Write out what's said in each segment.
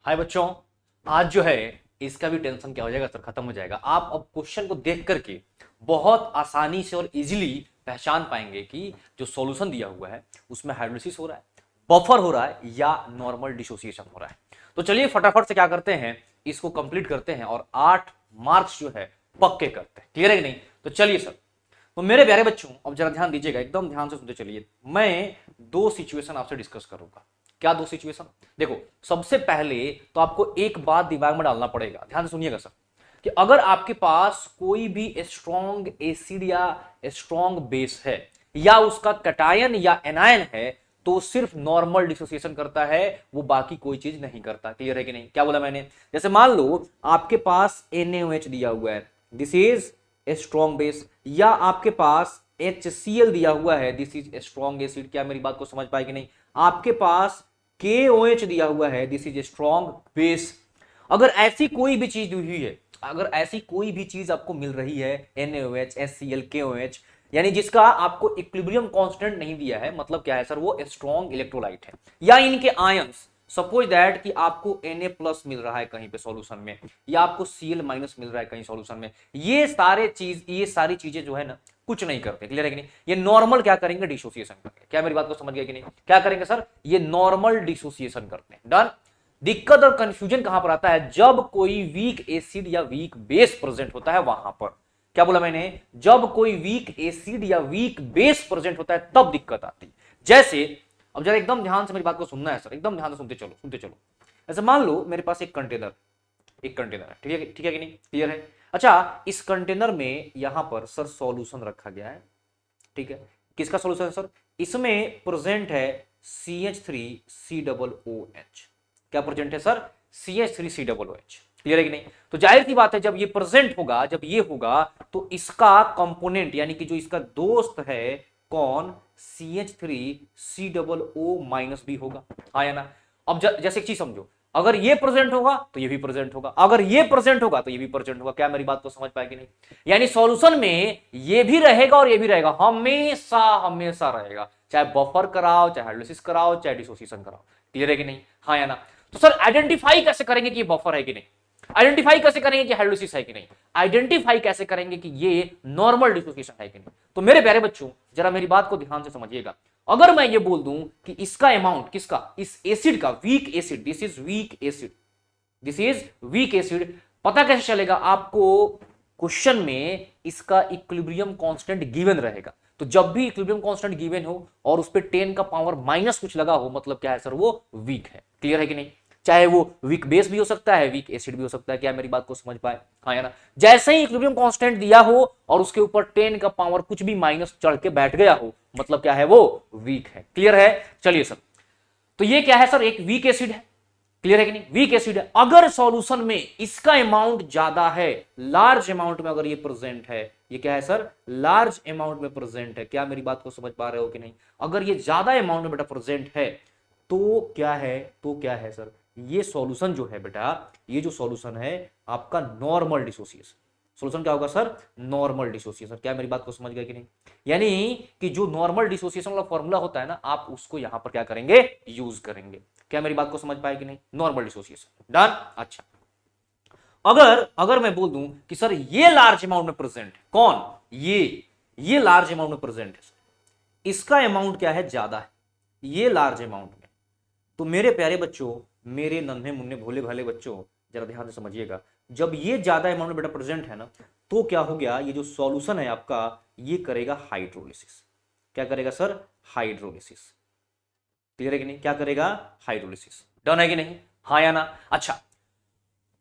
हाय बच्चों, आज जो है इसका भी टेंशन क्या हो जाएगा सर, खत्म हो जाएगा। आप अब क्वेश्चन को देख करके बहुत आसानी से और इजीली पहचान पाएंगे कि जो सॉल्यूशन दिया हुआ है उसमें हाइड्रोलिसिस हो रहा है, बफर हो रहा है या नॉर्मल डिसोसिएशन हो रहा है। तो चलिए फटाफट से क्या करते हैं, इसको कंप्लीट करते हैं और 8 मार्क्स जो है पक्के करते हैं। क्लियर है कि नहीं? तो चलिए सर, तो मेरे प्यारे बच्चों अब जरा ध्यान दीजिएगा, एकदम ध्यान से सुनते चलिए। मैं दो सिचुएशन आपसे डिस्कस करूंगा। क्या दो सिचुएशन? देखो, सबसे पहले तो आपको एक बात दिमाग में डालना पड़ेगा, ध्यान से सुनिएगा सर, कि अगर आपके पास कोई भी स्ट्रॉन्ग एसिड या स्ट्रॉन्ग बेस है या उसका कटायन या एनायन है तो सिर्फ नॉर्मल डिसोसिएशन करता है, वो बाकी कोई चीज नहीं करता। क्लियर है कि नहीं? क्या बोला मैंने? जैसे मान लो आपके पास NaOH दिया हुआ है, this is a strong base, या आपके पास HCl दिया हुआ है, this is a strong acid. क्या मेरी बात को समझ पाए कि नहीं? आपके पास KOH दिया हुआ है, this is a strong base. अगर ऐसी कोई भी चीज दी हुई है, अगर ऐसी कोई भी चीज आपको मिल रही है NaOH, HCl, KOH, यानी जिसका आपको इक्विलिब्रियम कांस्टेंट नहीं दिया है, मतलब क्या है सर, वो स्ट्रॉन्ग इलेक्ट्रोलाइट है, या इनके आयंस, सपोज दैट कि आपको Na प्लस मिल रहा है कहीं पे सॉल्यूशन में, या आपको Cl माइनस मिल रहा है कहीं सॉल्यूशन में, ये सारी चीजें जो है ना कुछ नहीं करते। क्लियर है कि नहीं? ये नॉर्मल क्या करेंगे? डिसोसिएशन करेंगे। क्या मेरी बात को समझ गया कि नहीं? क्या करेंगे सर? ये नॉर्मल डिसोसिएशन करते हैं। डन। दिक्कत और कंफ्यूजन कहां पर आता है? जब कोई वीक एसिड या वीक बेस प्रेजेंट होता है वहां पर। क्या बोला मैंने? जब कोई वीक एसिड या वीक बेस प्रेजेंट होता है तब दिक्कत आती है। जैसे, अब जरा एकदम ध्यान से मेरी बात को सुनना है सर, एकदम ध्यान से सुनते चलो, सुनते चलो। ऐसे मान लो मेरे पास एक कंटेनर है, ठीक है कि नहीं? क्लियर है? अच्छा, इस कंटेनर में यहां पर सर सॉल्यूशन रखा गया है, ठीक है? किसका सॉल्यूशन है सर? इसमें प्रेजेंट है CH3COOH। क्या प्रेजेंट है सर? CH3COOH। क्लियर है कि नहीं? तो जाहिर सी बात है, जब ये प्रेजेंट होगा, जब ये होगा, तो इसका कंपोनेंट यानी कि जो इसका दोस्त है, कौन? CH3COO माइनस भी होगा, हाँ या ना? अब जैसे एक चीज समझो, अगर ये प्रेजेंट होगा तो ये भी प्रेजेंट होगा, अगर ये प्रेजेंट होगा तो ये भी प्रेजेंट होगा। क्या मेरी बात को समझ पाए कि नहीं? यानी सॉल्यूशन में ये भी रहेगा और ये भी रहेगा, हमेशा हमेशा रहेगा, चाहे बफर कराओ, चाहे हाइड्रोलिसिस कराओ, चाहे डिसोसिएशन कराओ। क्लियर है कि नहीं? हाँ या ना? तो सर आइडेंटिफाई कैसे करेंगे कि ये बफर है कि नहीं? आइडेंटिफाई कैसे करेंगे कि हाइड्रोलिसिस है कि नहीं? आइडेंटिफाई कैसे करेंगे कि ये नॉर्मल डिसोसिएशन है कि नहीं? तो मेरे प्यारे बच्चों, जरा मेरी बात को ध्यान से समझिएगा। अगर मैं ये बोल दूं कि इसका अमाउंट, किसका? इस एसिड का, weak acid, this is weak acid, this is weak acid, पता कैसे चलेगा आपको? क्वेश्चन में इसका इक्विलिब्रियम कांस्टेंट गिवन रहेगा, तो जब भी इक्विलिब्रियम कांस्टेंट गिवन हो और उस पर 10 का पावर माइनस कुछ लगा हो, मतलब क्या है सर? वो वीक है। क्लियर है कि नहीं? चाहे वो वीक बेस भी हो सकता है, वीक एसिड भी हो सकता है। क्या मेरी बात को समझ पाए? हाँ या ना? जैसे ही इक्विलिब्रियम कांस्टेंट दिया हो और उसके ऊपर 10 का पावर कुछ भी माइनस चढ़ के बैठ गया हो, मतलब क्या है? वो वीक है। क्लियर है? चलिए सर, तो ये क्या है सर? एक वीक एसिड है। क्लियर है कि नहीं? वीक एसिड है। अगर सॉल्यूशन में इसका अमाउंट ज्यादा है, लार्ज अमाउंट में अगर ये प्रेजेंट है, ये क्या है सर? लार्ज अमाउंट में प्रेजेंट है। क्या मेरी बात को समझ पा रहे हो कि नहीं? अगर ये ज्यादा अमाउंट में बेटा प्रेजेंट है तो क्या है? तो क्या है सर? ये सॉल्यूशन जो है बेटा, ये जो सॉल्यूशन है आपका नॉर्मल डिसोसिएशन। सॉल्यूशन क्या होगा सर? Normal dissociation. क्या मेरी बात को समझ गए कि नहीं? यानी कि जो नॉर्मल डिसोसिएशन वाला फॉर्मूला होता है ना, आप उसको यहां पर क्या करेंगे? यूज करेंगे। क्या मेरी बात को समझ पाए कि नहीं? Normal dissociation. डन। अच्छा, अगर अगर मैं बोल दूं कि सर ये लार्ज अमाउंट में प्रेजेंट है, कौन? ये लार्ज अमाउंट में प्रेजेंट है सर, इसका अमाउंट क्या है? ज्यादा है, ये लार्ज अमाउंट में। तो मेरे प्यारे बच्चों, मेरे नन्हे मुन्ने भोले भाले बच्चों, जरा ध्यान से समझिएगा, जब ये ज्यादा अमाउंट में बेटा प्रेजेंट है ना, तो क्या हो गया? ये जो सॉल्यूशन है आपका, ये करेगा हाइड्रोलिसिस। क्या करेगा सर? हाइड्रोलिसिस। क्लियर है कि नहीं? क्या करेगा? हाइड्रोलिसिस। डन है कि नहीं? हाँ या ना? अच्छा,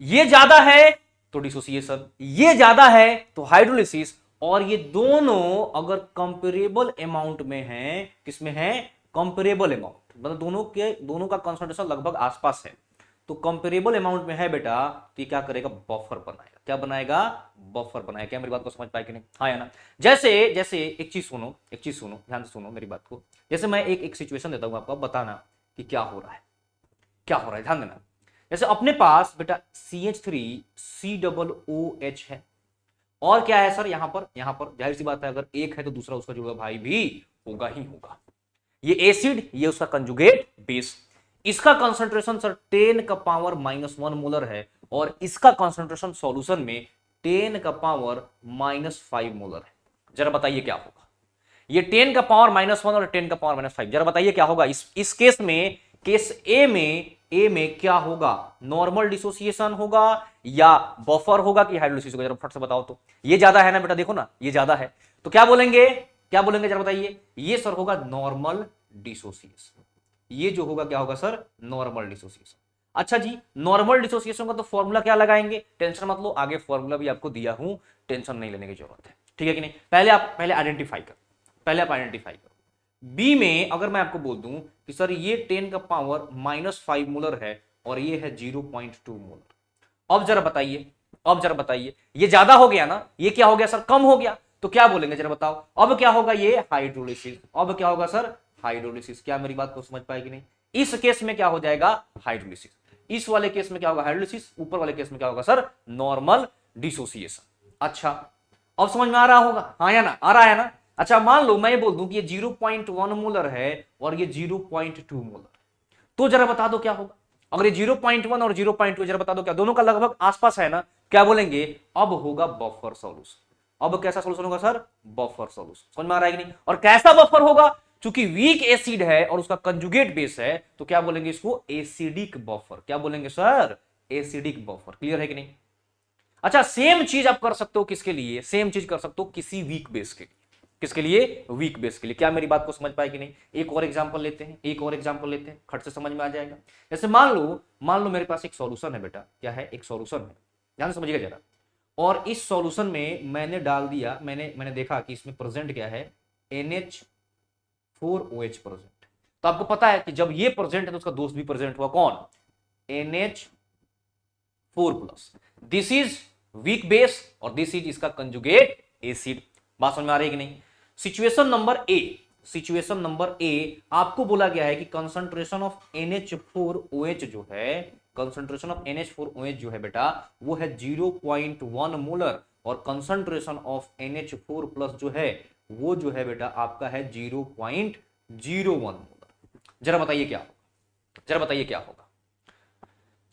ये ज्यादा है तो डिसोसिएशन, ये ज्यादा है तो हाइड्रोलिसिस, और ये दोनों अगर कंपेरेबल अमाउंट में है, किसमें है? कंपेरेबल अमाउंट, मतलब दोनों का कंसंट्रेशन लगभग आसपास है, तो कंपेरेबल अमाउंट में है बेटा, तो ये क्या करेगा? बफर बनाएगा। क्या बनाएगा? बफर बनाएगा। क्या मेरी बात को समझ पाए कि नहीं? हाँ या ना? जैसे जैसे एक चीज सुनो, ध्यान से सुनो मेरी बात को। जैसे मैं एक सिचुएशन देता हूं आपको, बताना कि क्या हो रहा है, क्या हो रहा है, ध्यान देना। जैसे अपने पास बेटा CH3COOH है, और क्या है सर? यहां पर जाहिर सी बात है, अगर एक है तो दूसरा उसका जुड़ा भाई भी होगा ही होगा। ये एसिड, ये उसका कंजुगेट बेस। इसका कंसंट्रेशन सर 10 का पावर -1 मोलर है और इसका कंसंट्रेशन सॉल्यूशन में 10 का पावर -5 मोलर है। जरा बताइए क्या होगा? ये 10 का पावर -1 और 10 का पावर -5, जरा बताइए क्या होगा इस केस में? केस ए में क्या होगा? नॉर्मल डिसोसिएशन होगा या बफर होगा कि हाइड्रोलिसिस होगा? जरा फट से बताओ तो। ये ज्यादा है ना बेटा, देखो ना ये ज्यादा है, तो क्या बोलेंगे? क्या बोलेंगे जरा बताइए? ये सर होगा नॉर्मल डिसोसिएशन। ये जो होगा क्या होगा सर? Normal dissociation. अच्छा जी, नॉर्मल डिसोसिएशन का तो फॉर्मूला क्या लगाएंगे? टेंशन मत लो, आगे फॉर्मूला भी आपको दिया हूं, टेंशन नहीं लेने की जरूरत है, ठीक है कि नहीं? पहले आइडेंटिफाई करो, पहले आप आइडेंटिफाई करो। बी में अगर मैं आपको बोल दूं कि सर ये 10 का पावर -5 मोलर है और ये है 0.2 मोलर, अब जरा बताइए ये ज्यादा हो गया ना, ये क्या हो गया सर? कम हो गया। तो क्या बोलेंगे जरा बताओ? अब क्या होगा? ये हाइड्रोलिसिस। अब क्या होगा सर? हाइड्रोलिसिस। क्या मेरी बात को समझ पाएगी नहीं? इस केस में क्या हो जाएगा? हाइड्रोलिसिस। इस वाले केस में क्या होगा? हाइड्रोलिसिस। ऊपर वाले केस में क्या होगा सर? Normal dissociation. अच्छा, अब समझ में आ रहा होगा, हाँ या ना? आ रहा है ना? अच्छा, मान लो मैं ये बोल दूं कि ये 0.1 मोलर है और ये 0.2 मोलर, तो जरा बता दो क्या होगा? अगर ये 0.1 और 0.2 जरा बता दो क्या, दोनों का लगभग आसपास है ना? क्या बोलेंगे? अब होगा बफर सॉल्यूशन। अब कैसा सॉल्यूशन होगा सर? Buffer solution. समझ में आ रहा है कि नहीं? और कैसा बफर होगा? चूंकि वीक एसिड है और उसका कंजुगेट बेस है, तो क्या बोलेंगे इसको? Acidic buffer. क्या बोलेंगे सर? Acidic buffer. क्लियर है कि नहीं? अच्छा, सेम चीज आप कर सकते हो किसके लिए? सेम चीज कर सकते हो किसी वीक बेस के लिए। किसके लिए? वीक बेस के लिए। क्या मेरी बात को समझ पाए कि नहीं? एक और एग्जांपल लेते हैं, एक और एग्जांपल लेते हैं, खट से समझ में आ जाएगा। जैसे मान लो मेरे पास एक सॉल्यूशन है बेटा। क्या है? एक सॉल्यूशन है, ध्यान से समझिएगा जरा। और इस सॉल्यूशन में मैंने डाल दिया, मैंने देखा कि इसमें प्रेजेंट क्या है? NH4OH present. तो आपको पता है कि जब ये प्रेजेंट है तो उसका दोस्त भी प्रेजेंट हुआ, कौन? NH4+। This is weak base और दिस इज इसका कंजुगेट एसिड। बात समझ में आ रही है कि नहीं? सिचुएशन नंबर ए आपको बोला गया है कि कंसंट्रेशन ऑफ NH4OH जो है, कंसंट्रेशन ऑफ NH4OH जो है बेटा, वो है 0.1 मोलर और कंसंट्रेशन ऑफ NH4+ जो है वो जो है बेटा आपका है 0.01 मोलर। जरा बताइए क्या होगा? जरा बताइए क्या होगा?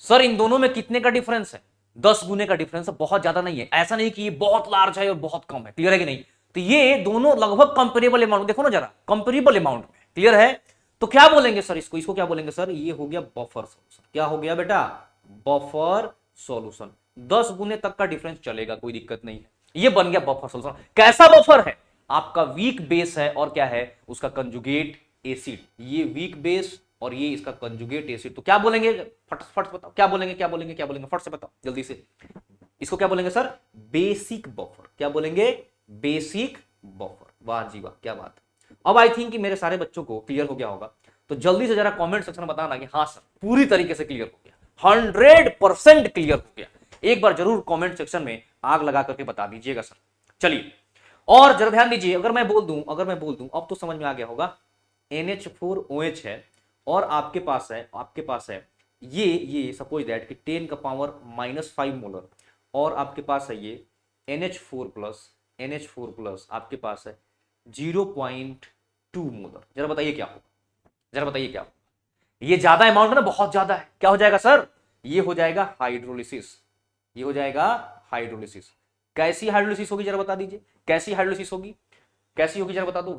सर इन दोनों में कितने का डिफरेंस है? 10 गुने का डिफरेंस है, बहुत ज्यादा नहीं है। ऐसा नहीं कि ये बहुत लार्ज है और बहुत कम है। क्लियर है कि नहीं? तो ये दोनों लगभग कंपेरेबल अमाउंट, देखो ना जरा, कंपेरेबल अमाउंट में। क्लियर है? तो क्या बोलेंगे सर इसको क्या बोलेंगे सर? ये हो गया बफर सॉल्यूशन। क्या हो गया बेटा? Buffer solution. 10 गुने तक का डिफरेंस चलेगा, कोई दिक्कत नहीं है। ये बन गया बफर सॉल्यूशन। कैसा बफर है? आपका वीक बेस है और क्या है? उसका कंजुगेट एसिड। ये वीक बेस और ये इसका कंजुगेट एसिड। तो क्या बोलेंगे? फट फट बताओ, क्या बोलेंगे? क्या बोलेंगे? क्या बोलेंगे? फट से बताओ जल्दी से। इसको क्या बोलेंगे सर? Basic buffer. क्या बोलेंगे? Basic buffer. वाह जी वाह, क्या बात है। अब आई थिंक कि मेरे सारे बच्चों को क्लियर हो गया होगा। तो जल्दी से जरा कमेंट सेक्शन में बताना कि हाँ सर पूरी तरीके से क्लियर हो गया, 100% क्लियर हो गया। एक बार जरूर कमेंट सेक्शन में आग लगा करके बता दीजिएगा सर। चलिए, और जरा ध्यान दीजिए, अगर मैं बोल दूं अब तो समझ में आ गया होगा। NH4OH है और आपके पास है ये सपोज दैट कि 10 का पावर -5 मोलर और आपके पास है ये NH4+ आपके पास है 0.2 मोलर। जरा बताइए क्या होगा? जरा बताइए क्या होगा? ये ज्यादा अमाउंट है ना, बहुत ज्यादा है। क्या हो जाएगा सर? ये हो जाएगा हाइड्रोलिसिस। ये हो जाएगा हाइड्रोलिसिस। कैसी हाइड्रोलिसिस होगी जरा बता दीजिए? कैसी हाइड्रोलिसिस होगी? कैसी होगी जरा बता दो?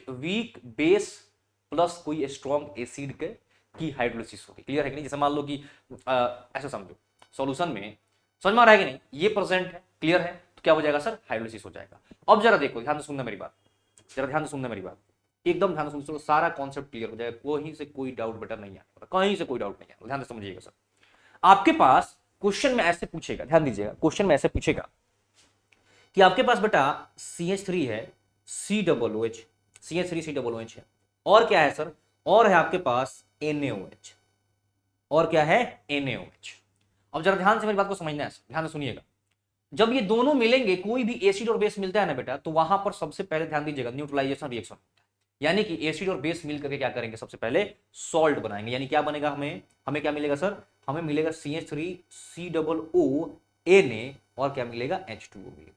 वीक बेस प्लस कोई स्ट्रॉन्ग एसिड के की हाइड्रोलिसिस होगी। क्लियर है कि नहीं? जैसे मान लो कि ऐसा समझो, सॉल्यूशन में, समझ में आ रहा है कि नहीं? ये प्रेजेंट है, क्लियर है, तो क्या हो जाएगा सर? हाइड्रोलिसिस हो जाएगा। अब जरा देखो, ध्यान से सुनना मेरी बात, जरा ध्यान से सुनना मेरी बात, एकदम ध्यान से सुनो, सारा कॉन्सेप्ट क्लियर हो जाएगा, कहीं से कोई डाउट बेटा नहीं आएगा, कहीं से कोई डाउट नहीं आएगा। ध्यान से समझिएगा सर। आपके पास क्वेश्चन में ऐसे पूछेगा, ध्यान दीजिएगा, क्वेश्चन में ऐसे पूछेगा कि आपके पास बेटा CH3 है, COOH, CH3 COOH है, और क्या है सर? और है आपके पास NaOH, और क्या है? NaOH। अब जरा ध्यान से मेरी बात को समझना है, ध्यान से सुनिएगा। जब ये दोनों मिलेंगे, कोई भी एसिड और बेस मिलता है ना बेटा, तो वहां पर सबसे पहले ध्यान दीजिएगा न्यूट्रलाइजेशन रिएक्शन होता है। यानी कि एसिड और बेस मिल करके क्या करेंगे? सबसे पहले सॉल्ट बनाएंगे। यानी क्या बनेगा? हमें क्या मिलेगा सर? हमें मिलेगा CH3COO और क्या मिलेगा? H2O मिलेगा।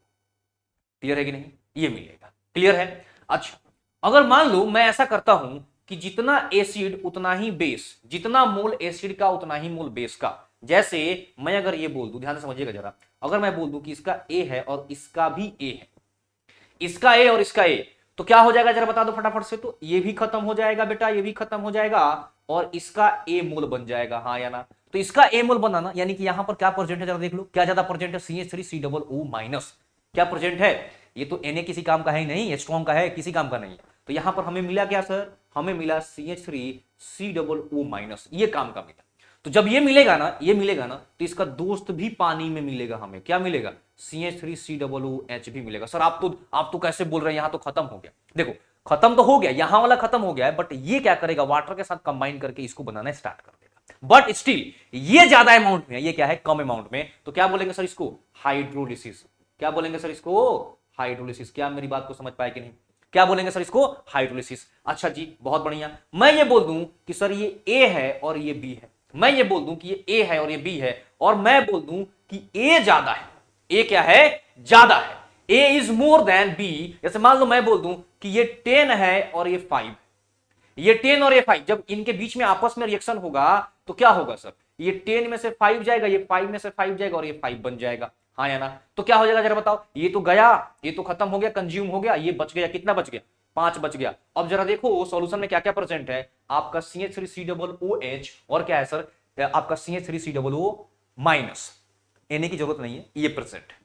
क्लियर है कि नहीं? ये मिलेगा। क्लियर है? अच्छा, अगर मान लो मैं ऐसा करता हूं कि जितना एसिड उतना ही बेस, जितना मोल एसिड का उतना ही मोल बेस का। जैसे मैं अगर ये बोल दूं, ध्यान से समझिएगा जरा, अगर मैं बोल दूं कि इसका ए है और इसका भी ए है, इसका ए और इसका ए, तो क्या हो जाएगा जरा बता दो फटाफट से। तो ये भी खत्म हो जाएगा बेटा, ये भी खत्म हो जाएगा और इसका ए मोल बन जाएगा, हाँ या ना। तो इसका ए मोल बनाना यानी कि यहां पर क्या प्रेजेंट है जरा देख लो, क्या ज्यादा प्रेजेंट है, CH3COO माइनस क्या प्रेजेंट है। ये तो Na किसी काम का है ही नहीं, स्ट्रॉन्ग का है, किसी काम का नहीं है। तो यहां पर हमें मिला क्या सर, हमें मिला CH3COO माइनस, ये काम का मिला। तो जब ये मिलेगा ना, ये मिलेगा ना, तो इसका दोस्त भी पानी में मिलेगा, हमें क्या मिलेगा, CH3COOH भी मिलेगा। सर आप तो कैसे बोल रहे हैं, यहां तो खत्म हो गया। देखो खत्म तो हो गया, यहां वाला खत्म हो गया है, बट ये क्या करेगा, वाटर के साथ कंबाइन करके इसको बनाना स्टार्ट कर देगा। बट स्टिल ये ज्यादा अमाउंट में है, ये क्या है, कम अमाउंट में। तो क्या बोलेंगे सर इसको, हाइड्रोलिसिस। क्या बोलेंगे सर इसको, हाइड्रोलिसिस। क्या मेरी बात को समझ पाए कि नहीं, क्या बोलेंगे सर इसको, हाइड्रोलिसिस। अच्छा जी बहुत बढ़िया। मैं ये बोल दूं कि सर ये ए है और ये बी है, मैं ये बोल दूं कि ये ए है और ये बी है, और मैं बोल दूं कि ए ज्यादा है, ए क्या है, ज्यादा है, ए इज मोर देन बी। जैसे मान लो मैं बोल दूं कि ये 10 है और ये 5 है, ये 10 और ये 5, जब इनके बीच में आपस में रिएक्शन होगा तो क्या होगा सर, ये 10 में से 5 जाएगा, ये 5 में से 5 जाएगा और ये 5 बन जाएगा, हाँ या ना। तो क्या हो जाएगा जरा बताओ, ये तो गया, ये तो खत्म हो गया, कंज्यूम हो गया, ये बच गया, कितना बच गया, 5 बच गया। अब जरा देखो सॉल्यूशन में क्या क्या प्रेजेंट है, आपका CH3COOH और क्या है सर, आपका CH3COO माइनस, Na की जरूरत नहीं है, ये प्रेजेंट है।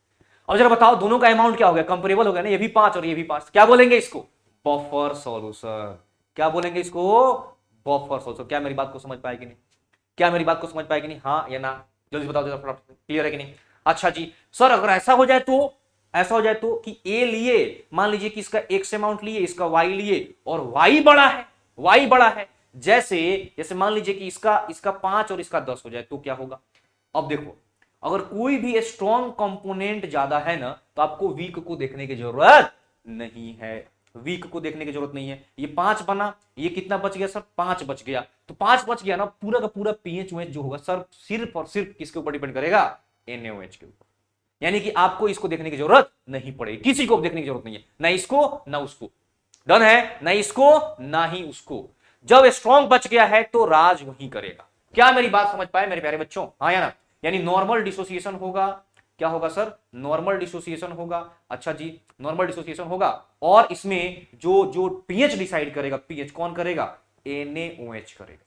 अब जरा बताओ दोनों का अमाउंट क्या हो गया, कंपेरेबल हो गया ना, ये भी 5 और ये भी 5, क्या बोलेंगे इसको, बफर सॉल्यूशन। क्या बोलेंगे इसको, बफर सॉल्यूशन। क्या मेरी बात को समझ पाए कि नहीं, क्या मेरी बात को समझ पाए कि नहीं, हाँ या ना, जल्दी बताओ जरा, क्लियर है कि नहीं। अच्छा जी सर अगर ऐसा हो जाए तो, ऐसा हो जाए तो कि ए लिए, मान लीजिए कि इसका एक्स अमाउंट लिए, इसका वाई लिए और वाई बड़ा है, वाई बड़ा है, जैसे जैसे मान लीजिए कि इसका 5 और इसका 10 हो जाए तो क्या होगा। अब देखो अगर कोई भी स्ट्रॉन्ग कंपोनेंट ज्यादा है ना, तो आपको वीक को देखने की जरूरत नहीं है, वीक को देखने की जरूरत नहीं है। ये 5 बना, ये कितना बच गया सर, 5 बच गया। तो 5 बच गया ना, पूरा का पूरा पीएच OH जो होगा सर सिर्फ और सिर्फ किसके ऊपर डिपेंड करेगा, NaOH के ऊपर। यानी कि आपको इसको देखने की जरूरत नहीं पड़ेगी, किसी को देखने की जरूरत नहीं है, ना इसको ना उसको, डन है, ना इसको ना ही उसको। जब स्ट्रॉन्ग बच गया है तो राज वही करेगा। क्या मेरी बात समझ पाए मेरे प्यारे बच्चों, हाँ या ना। यानी नॉर्मल डिसोसिएशन होगा, क्या होगा सर, नॉर्मल डिसोसिएशन होगा। अच्छा जी नॉर्मल डिसोसिएशन होगा, और इसमें जो जो पीएच डिसाइड करेगा, पीएच कौन करेगा, NaOH करेगा,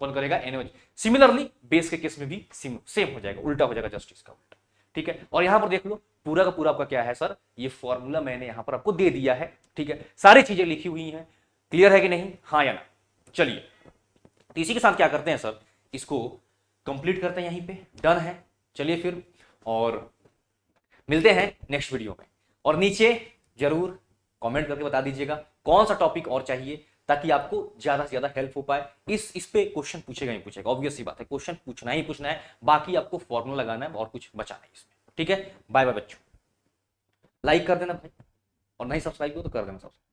कौन करेगा, NaOH। सिमिलरली बेस के केस में भी सेम हो जाएगा, उल्टा हो जाएगा, जस्ट इसका उल्टा, ठीक है। और यहां पर देख लो पूरा का पूरा आपका क्या है सर, ये फॉर्मूला मैंने यहां पर आपको दे दिया है, ठीक है, सारी चीजें लिखी हुई हैं, क्लियर है कि नहीं, हाँ या ना। चलिए तो इसी के साथ क्या करते हैं सर, इसको कंप्लीट करते हैं यहीं पे, डन है। चलिए फिर और मिलते हैं नेक्स्ट वीडियो में, और नीचे जरूर कमेंट करके बता दीजिएगा कौन सा टॉपिक और चाहिए, ताकि आपको ज्यादा से ज्यादा हेल्प हो पाए। इस पे क्वेश्चन पूछेगा ही पूछेगा, ऑब्वियस सी बात है, क्वेश्चन पूछना ही पूछना है, बाकी आपको फॉर्मूला लगाना है और कुछ बचा नहीं इसमें, ठीक है। बाय बाय बच्चों, लाइक कर देना भाई, और नहीं सब्सक्राइब हो तो कर देना सब्सक्राइब।